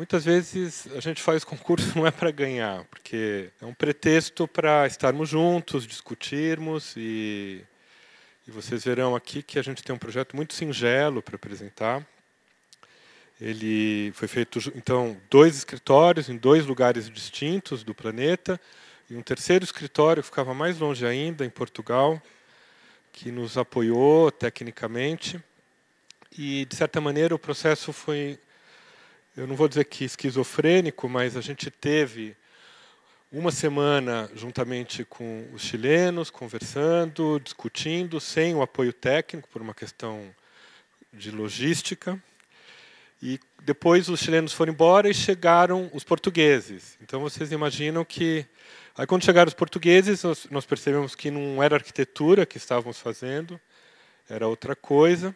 Muitas vezes a gente faz concurso não é para ganhar, porque é um pretexto para estarmos juntos, discutirmos e vocês verão aqui que a gente tem um projeto muito singelo para apresentar. Ele foi feito, então, 2 escritórios em 2 lugares distintos do planeta e um terceiro escritório que ficava mais longe ainda, em Portugal, que nos apoiou tecnicamente. E, de certa maneira, o processo foi, eu não vou dizer que esquizofrênico, mas a gente teve uma semana juntamente com os chilenos, conversando, discutindo, sem o apoio técnico, por uma questão de logística. E depois os chilenos foram embora e chegaram os portugueses. Então vocês imaginam que, aí quando chegaram os portugueses, nós percebemos que não era arquitetura que estávamos fazendo, era outra coisa.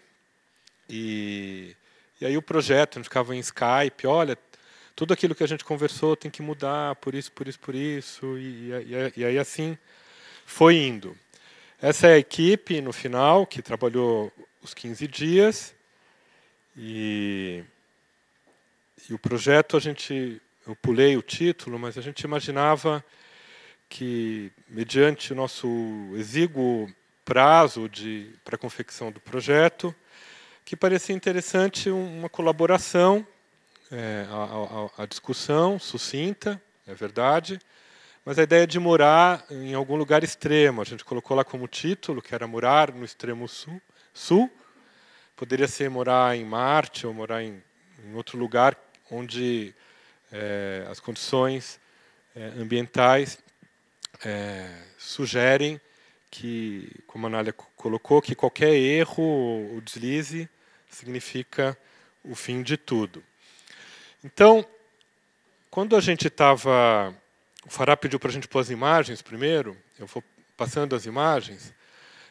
E aí o projeto, a gente ficava em Skype, olha, tudo aquilo que a gente conversou tem que mudar, por isso, por isso, por isso, e aí assim foi indo. Essa é a equipe, no final, que trabalhou os 15 dias, e o projeto, eu pulei o título, mas a gente imaginava que, mediante o nosso exíguo prazo para a confecção do projeto, que parecia interessante uma colaboração, a discussão sucinta, é verdade, mas a ideia de morar em algum lugar extremo. A gente colocou lá como título, que era morar no extremo sul. Poderia ser morar em Marte ou morar em outro lugar onde as condições ambientais sugerem que, como a Anália colocou, que qualquer erro ou deslize significa o fim de tudo. Então, quando a gente estava... O Fará pediu para a gente pôr as imagens primeiro, eu vou passando as imagens,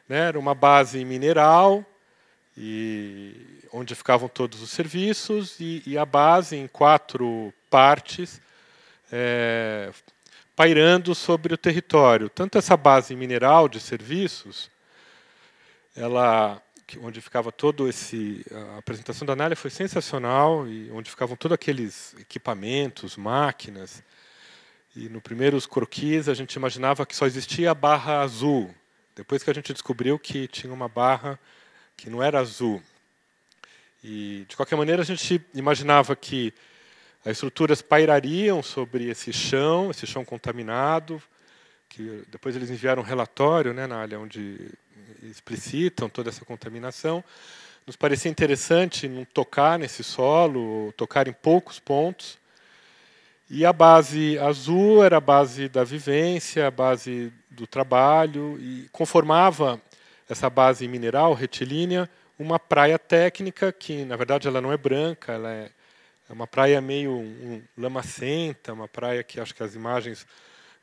né? Era uma base mineral, onde ficavam todos os serviços, e a base em 4 partes, pairando sobre o território. Tanto essa base mineral de serviços, onde ficava todo esse... A apresentação da Anália foi sensacional, e onde ficavam todos aqueles equipamentos, máquinas. E no primeiros croquis a gente imaginava que só existia a barra azul. Depois que a gente descobriu que tinha uma barra que não era azul. E, de qualquer maneira, a gente imaginava que as estruturas pairariam sobre esse chão contaminado, que depois eles enviaram um relatório, né, na área onde explicitam toda essa contaminação. Nos parecia interessante não tocar nesse solo, tocar em poucos pontos. E a base azul era a base da vivência, a base do trabalho, e conformava essa base mineral retilínea uma praia técnica que, na verdade, ela não é branca, ela é uma praia meio lamacenta, uma praia que acho que as imagens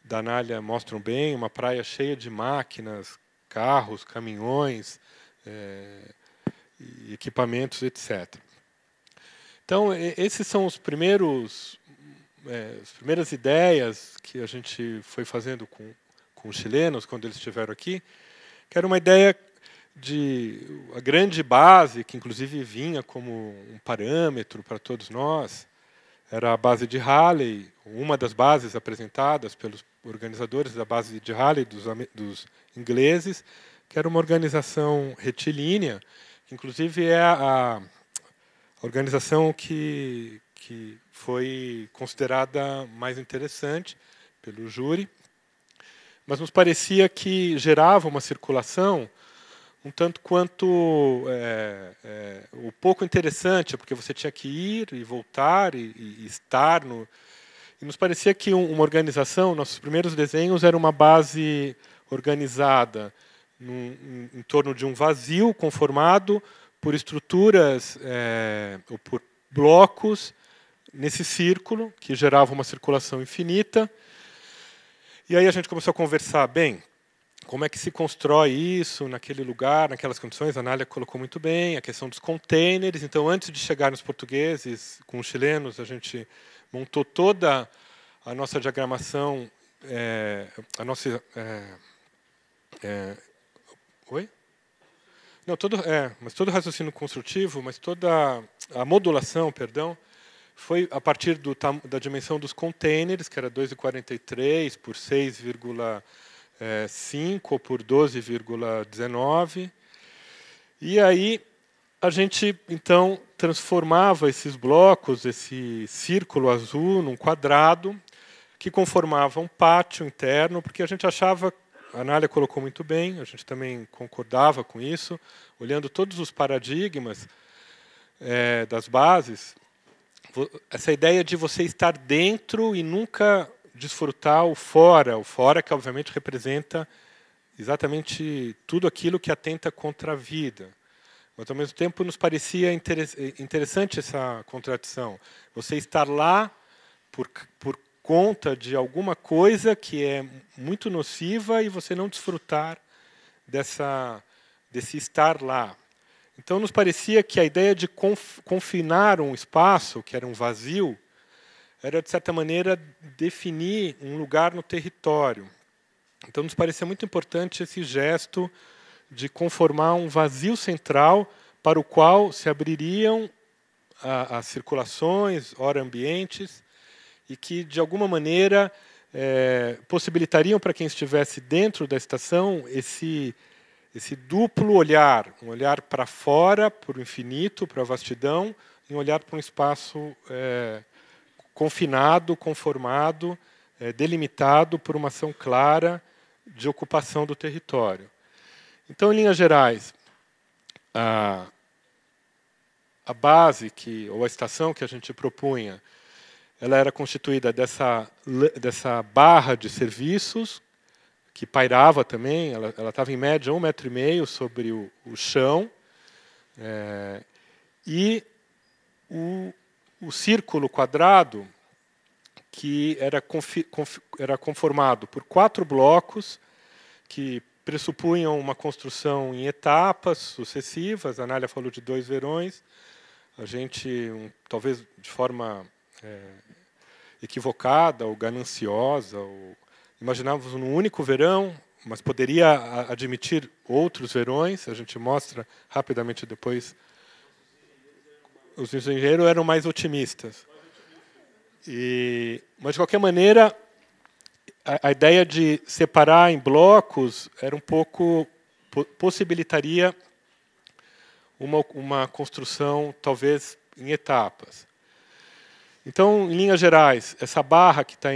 da Anália mostram bem, uma praia cheia de máquinas, carros, caminhões, equipamentos, etc. Então, esses são as primeiras ideias que a gente foi fazendo com os chilenos quando eles estiveram aqui, que era uma ideia de a grande base, que inclusive vinha como um parâmetro para todos nós, era a base de Halley, uma das bases apresentadas pelos organizadores da base de Halley, dos ingleses, que era uma organização retilínea, que inclusive é a organização que foi considerada mais interessante pelo júri, mas nos parecia que gerava uma circulação um tanto quanto o pouco interessante, porque você tinha que ir e voltar e estar no... E nos parecia que uma organização, nossos primeiros desenhos, era uma base organizada em torno de um vazio conformado por estruturas ou por blocos nesse círculo, que gerava uma circulação infinita. E aí a gente começou a conversar, bem, como é que se constrói isso naquele lugar, naquelas condições? A Anália colocou muito bem, a questão dos containers. Então, antes de chegar nos portugueses, com os chilenos, a gente montou toda a nossa diagramação, Oi? Não, mas todo o raciocínio construtivo, mas toda a modulação, perdão, foi a partir da dimensão dos containers, que era 2,43 por 6,5 ou por 12,19. E aí a gente, então, transformava esses blocos, esse círculo azul, num quadrado, que conformava um pátio interno, porque a gente achava, a Anália colocou muito bem, a gente também concordava com isso, olhando todos os paradigmas das bases, essa ideia de você estar dentro e nunca desfrutar o fora que obviamente representa exatamente tudo aquilo que atenta contra a vida. Mas, ao mesmo tempo, nos parecia interessante essa contradição. Você estar lá por conta de alguma coisa que é muito nociva e você não desfrutar desse estar lá. Então, nos parecia que a ideia de confinar um espaço, que era um vazio, era, de certa maneira, definir um lugar no território. Então, nos parecia muito importante esse gesto de conformar um vazio central para o qual se abririam as circulações, ora ambientes, e que, de alguma maneira, possibilitariam para quem estivesse dentro da estação esse duplo olhar, um olhar para fora, para o infinito, para a vastidão, e um olhar para um espaço confinado, conformado, delimitado por uma ação clara de ocupação do território. Então, em linhas gerais, a base ou a estação que a gente propunha, ela era constituída dessa barra de serviços, que pairava também, ela estava em média 1,5 metro sobre o chão, e o círculo quadrado, que era conformado por 4 blocos, que pressupunham uma construção em etapas sucessivas. A Anália falou de 2 verões. A gente, talvez de forma equivocada ou gananciosa, imaginávamos um único verão, mas poderia admitir outros verões. A gente mostra rapidamente depois. Os engenheiros eram mais otimistas. Mas, de qualquer maneira, a ideia de separar em blocos era um pouco possibilitaria uma construção, talvez, em etapas. Então, em linhas gerais, essa barra que está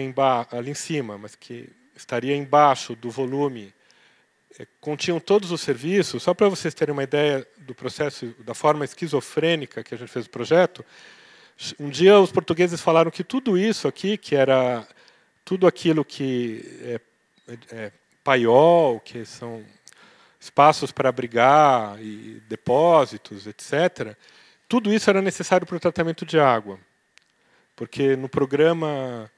ali em cima, mas que estaria embaixo do volume, continham todos os serviços. Só para vocês terem uma ideia do processo, da forma esquizofrênica que a gente fez o projeto, um dia os portugueses falaram que tudo isso aqui, que era tudo aquilo que é paiol, que são espaços para abrigar e depósitos, etc., tudo isso era necessário para o tratamento de água. Porque no programa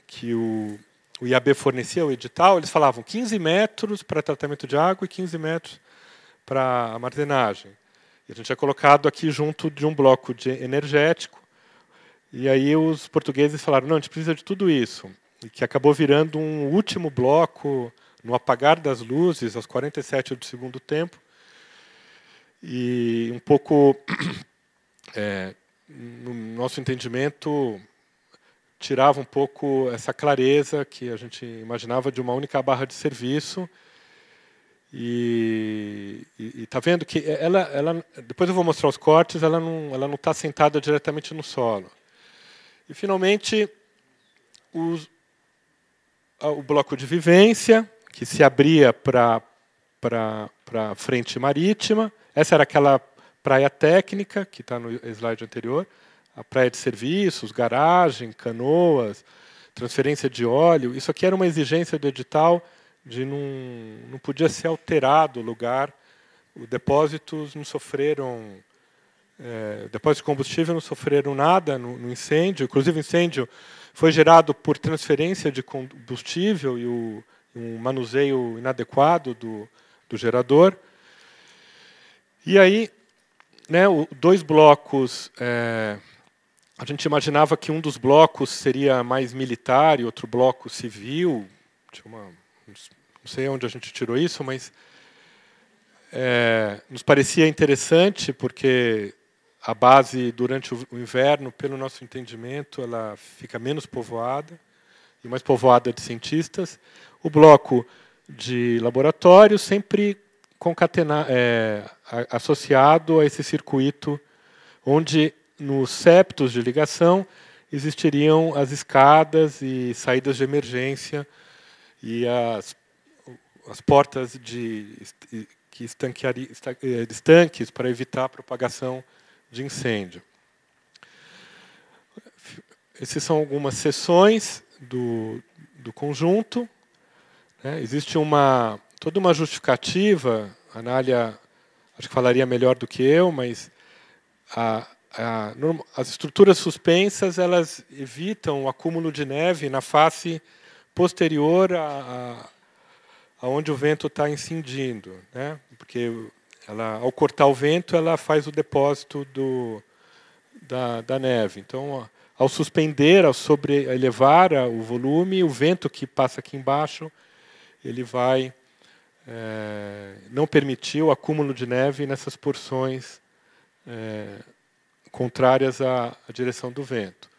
que o IAB fornecia, o edital, eles falavam 15 metros para tratamento de água e 15 metros para armazenagem. E a gente é colocado aqui junto de um bloco energético. E aí os portugueses falaram, não, a gente precisa de tudo isso. E que acabou virando um último bloco no apagar das luzes, aos 47 do segundo tempo. E um pouco, no nosso entendimento, tirava um pouco essa clareza que a gente imaginava de uma única barra de serviço. E está vendo que ela, depois eu vou mostrar os cortes, ela não está sentada diretamente no solo. E, finalmente, o bloco de vivência, que se abria para a frente marítima. Essa era aquela praia técnica, que está no slide anterior, a praia de serviços, garagem, canoas, transferência de óleo. Isso aqui era uma exigência do edital, de não podia ser alterado o lugar. Os depósitos não sofreram... depósitos de combustível não sofreram nada no incêndio. Inclusive, o incêndio foi gerado por transferência de combustível e um manuseio inadequado do gerador. E aí, 2 blocos... a gente imaginava que um dos blocos seria mais militar e outro bloco civil. Não sei onde a gente tirou isso, mas nos parecia interessante, porque a base, durante o inverno, pelo nosso entendimento, ela fica menos povoada, e mais povoada de cientistas. O bloco de laboratório sempre associado a esse circuito, onde, nos septos de ligação, existiriam as escadas e saídas de emergência e as portas de estanques para evitar a propagação de incêndio. Essas são algumas seções do conjunto. Existe toda uma justificativa, a Anália acho que falaria melhor do que eu, mas as estruturas suspensas elas evitam o acúmulo de neve na face posterior aonde o vento está incidindo, porque ao cortar o vento, ela faz o depósito da neve. Então, ao suspender, ao elevar o volume, o vento que passa aqui embaixo, ele vai não permitir o acúmulo de neve nessas porções contrárias à direção do vento.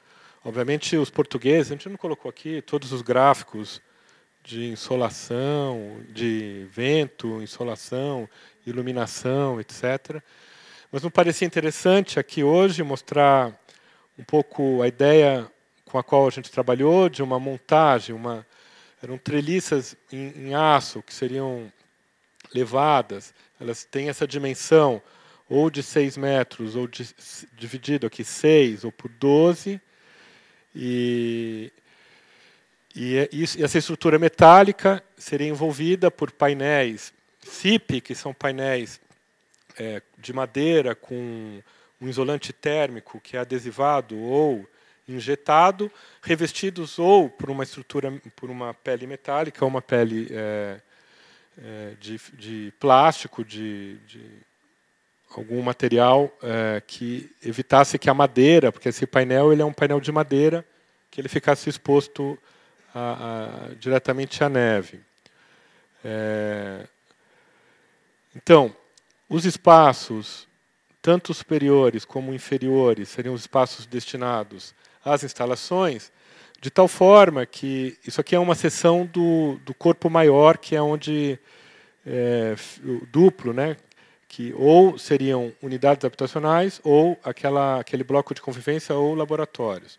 Obviamente, os portugueses, a gente não colocou aqui todos os gráficos de insolação, de vento, insolação, iluminação, etc. Mas me parecia interessante aqui hoje mostrar um pouco a ideia com a qual a gente trabalhou, de uma montagem, eram treliças em aço que seriam levadas, elas têm essa dimensão ou de 6 metros, ou dividido aqui 6 ou por 12, e essa estrutura metálica seria envolvida por painéis CIP, que são painéis de madeira com um isolante térmico que é adesivado ou injetado, revestidos ou por por uma pele metálica ou uma pele de plástico, de algum material que evitasse que a madeira, porque esse painel ele é um painel de madeira, que ele ficasse exposto diretamente à neve. Então, os espaços, tanto superiores como inferiores, seriam os espaços destinados às instalações, de tal forma que isso aqui é uma seção do corpo maior, que é onde o duplo, que ou seriam unidades habitacionais ou aquele bloco de convivência ou laboratórios.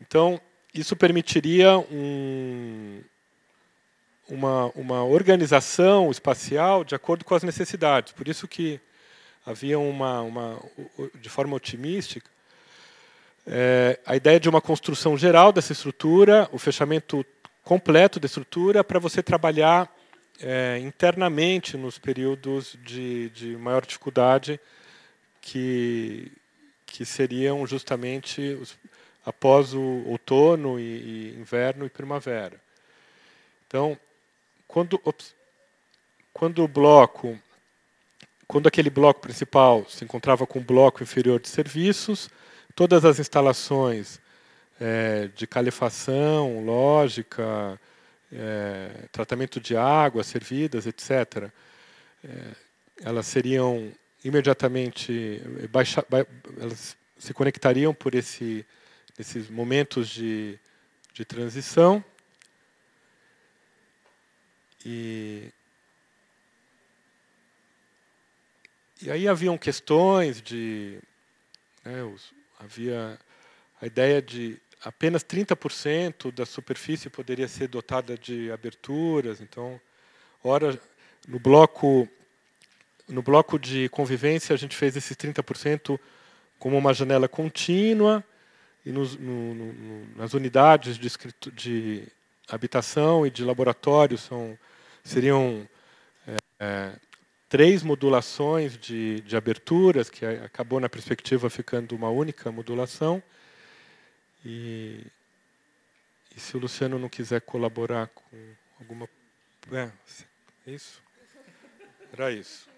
Então, isso permitiria uma organização espacial de acordo com as necessidades. Por isso que havia de forma otimística, a ideia de uma construção geral dessa estrutura, o fechamento completo da estrutura, para você trabalhar internamente nos períodos de maior dificuldade, que seriam justamente após o outono, e inverno e primavera. Então, quando aquele bloco principal se encontrava com o bloco inferior de serviços, todas as instalações de calefação, lógica, tratamento de água, servidas, etc., elas seriam imediatamente elas se conectariam por esses momentos de transição. E aí haviam questões havia a ideia de apenas 30% da superfície poderia ser dotada de aberturas. Então, ora, no bloco de convivência, a gente fez esses 30% como uma janela contínua, e nas unidades de habitação e de laboratório seriam 3 modulações de aberturas, que acabou, na perspectiva, ficando uma única modulação. E se o Luciano não quiser colaborar com alguma... É isso? Era isso.